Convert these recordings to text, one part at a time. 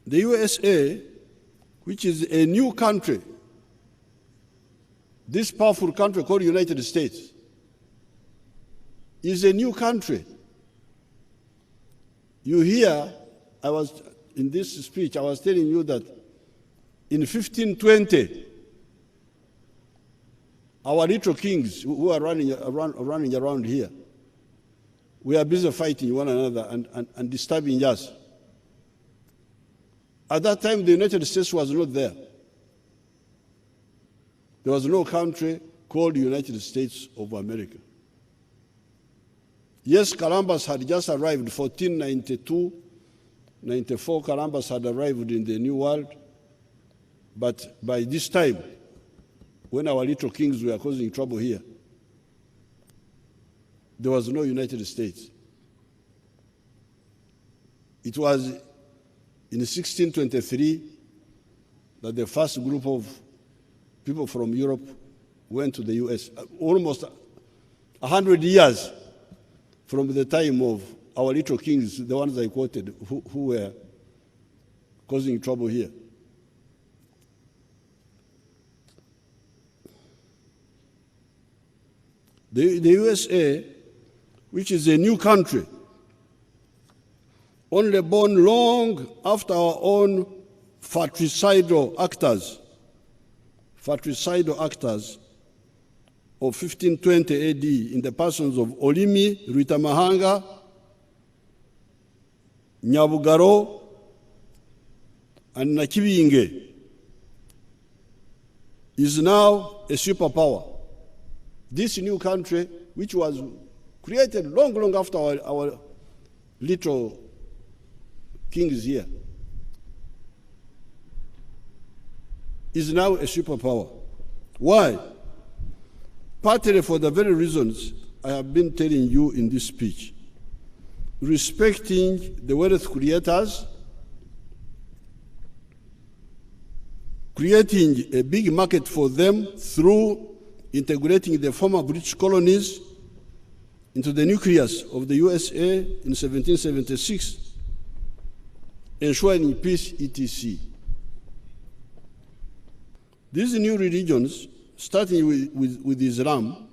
The USA, which is a new country, this powerful country called United States, is a new country. You hear, in this speech, I was telling you that in 1520, our little kings who are running around here, we are busy fighting one another and disturbing us. At that time, the United States was not there. There was no country called the United States of America. Yes, Columbus had just arrived, 1492, 94, Columbus had arrived in the New World. But by this time, when our little kings were causing trouble here, there was no United States. It was in 1623 that the first group of people from Europe went to the US. Almost 100 years from the time of our little kings, the ones I quoted, who were causing trouble here. The USA, which is a new country, only born long after our own fratricidal actors of 1520 AD in the persons of Olimi, Ruitamahanga, Nyabugaro, and Nakibinge, is now a superpower. This new country, which was created long after our little kings here, is now a superpower. Why? Partly for the very reasons I have been telling you in this speech. Respecting the wealth creators, creating a big market for them through integrating the former British colonies into the nucleus of the USA in 1776, ensuring peace, etc. These new religions, starting with Islam,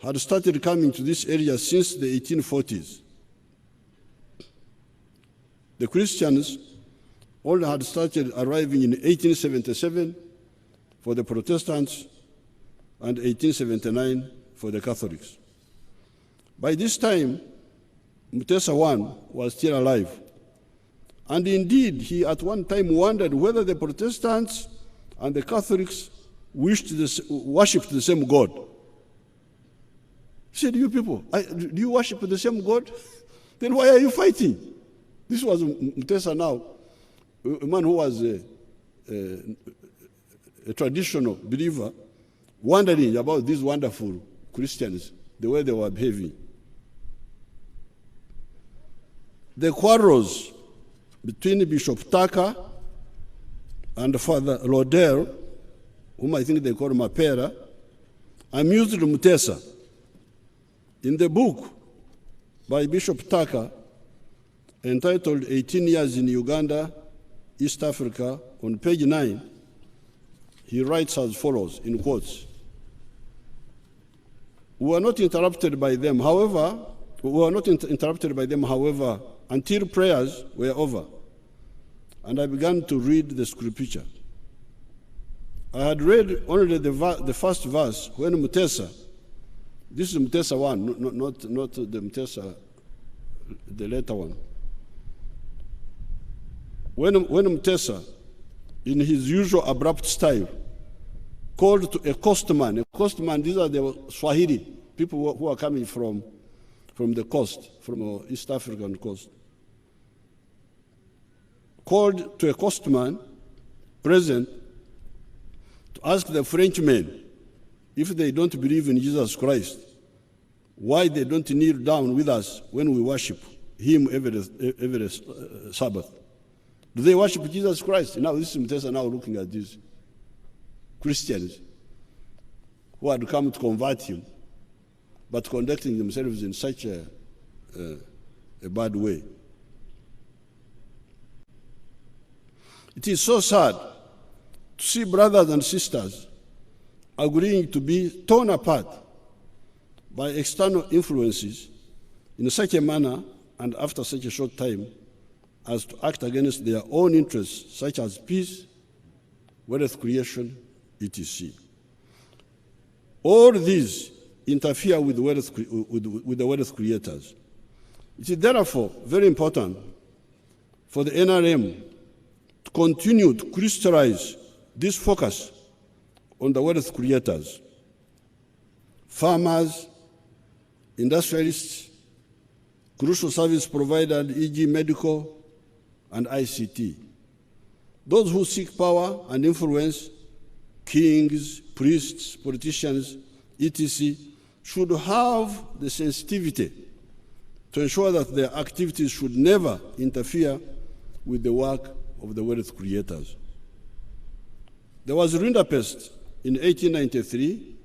had started coming to this area since the 1840s. The Christians only had started arriving in 1877 for the Protestants and 1879 for the Catholics. By this time, Mutesa I was still alive. And indeed, he at one time wondered whether the Protestants and the Catholics worshipped the same God. He said, you people, do you worship the same God? Then why are you fighting? This was Mutesa now, a man who was a traditional believer, wondering about these wonderful Christians, the way they were behaving. The quarrels between Bishop Tucker and Father Lodell, whom I think they call Mapera, amused Mutesa. In the book by Bishop Tucker, entitled 18 Years in Uganda, East Africa, on page 9, he writes as follows, in quotes: We were not interrupted by them, however, until prayers were over, and I began to read the scripture. I had read only the first verse when Mutesa, this is Mutesa 1, not the Mutesa, the later one. When Mutesa, in his usual abrupt style, called to a coastman, these are the Swahili, people who are coming from the coast, from East African coast, called to a coastman present to ask the Frenchmen, if they don't believe in Jesus Christ, why they don't kneel down with us when we worship him every Sabbath. Do they worship Jesus Christ? Now this is Mutesa now looking at these Christians who had come to convert him, but conducting themselves in such a bad way. It is so sad to see brothers and sisters agreeing to be torn apart by external influences in such a manner and after such a short time as to act against their own interests, such as peace, wealth creation, etc. All these interfere with the wealth creators. It is therefore very important for the NRM to continue to crystallize this focus on the wealth creators, farmers, industrialists, crucial service providers, e.g. medical and ICT. Those who seek power and influence, kings, priests, politicians, etc., should have the sensitivity to ensure that their activities should never interfere with the work of the wealth creators. There was rinderpest in 1893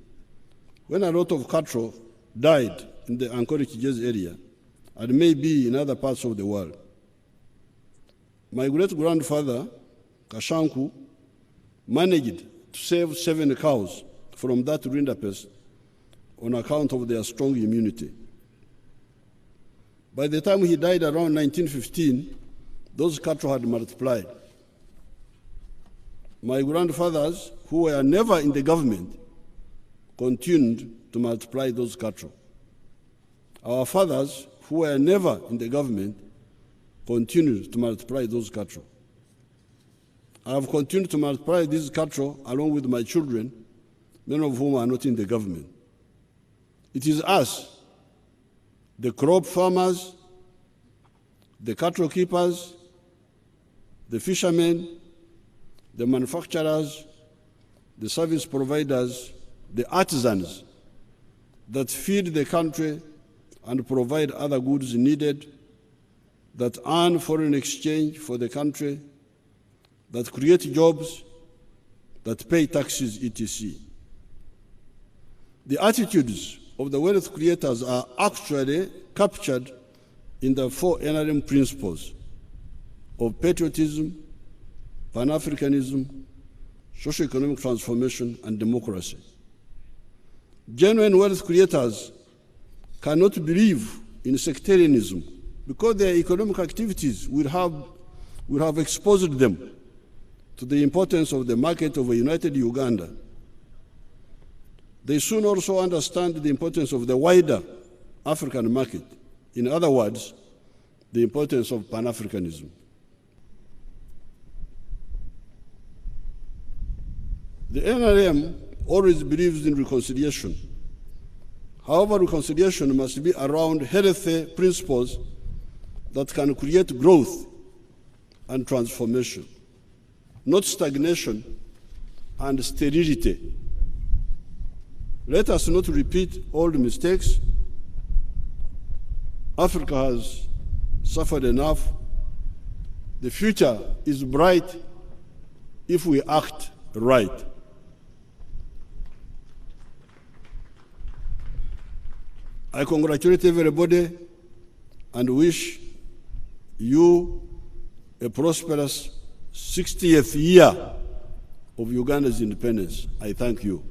when a lot of cattle died in the Ankole-Kigezi area and maybe in other parts of the world. My great-grandfather, Kashanku, managed to save 7 cows from that rinderpest on account of their strong immunity. By the time he died around 1915, those cattle had multiplied. My grandfathers, who were never in the government, continued to multiply those cattle. Our fathers, who were never in the government, continued to multiply those cattle. I have continued to multiply these cattle along with my children, many of whom are not in the government. It is us, the crop farmers, the cattle keepers, the fishermen, the manufacturers, the service providers, the artisans that feed the country and provide other goods needed, that earn foreign exchange for the country, that create jobs, that pay taxes, etc. The attitudes of the wealth creators are actually captured in the 4 NRM principles of patriotism, Pan-Africanism, socio-economic transformation, and democracy. Genuine wealth creators cannot believe in sectarianism because their economic activities will have exposed them to the importance of the market of a united Uganda. They soon also understand the importance of the wider African market. In other words, the importance of Pan-Africanism. The NRM always believes in reconciliation. However, reconciliation must be around healthy principles that can create growth and transformation, not stagnation and sterility. Let us not repeat old mistakes. Africa has suffered enough. The future is bright if we act right. I congratulate everybody and wish you a prosperous 60th year of Uganda's independence. I thank you.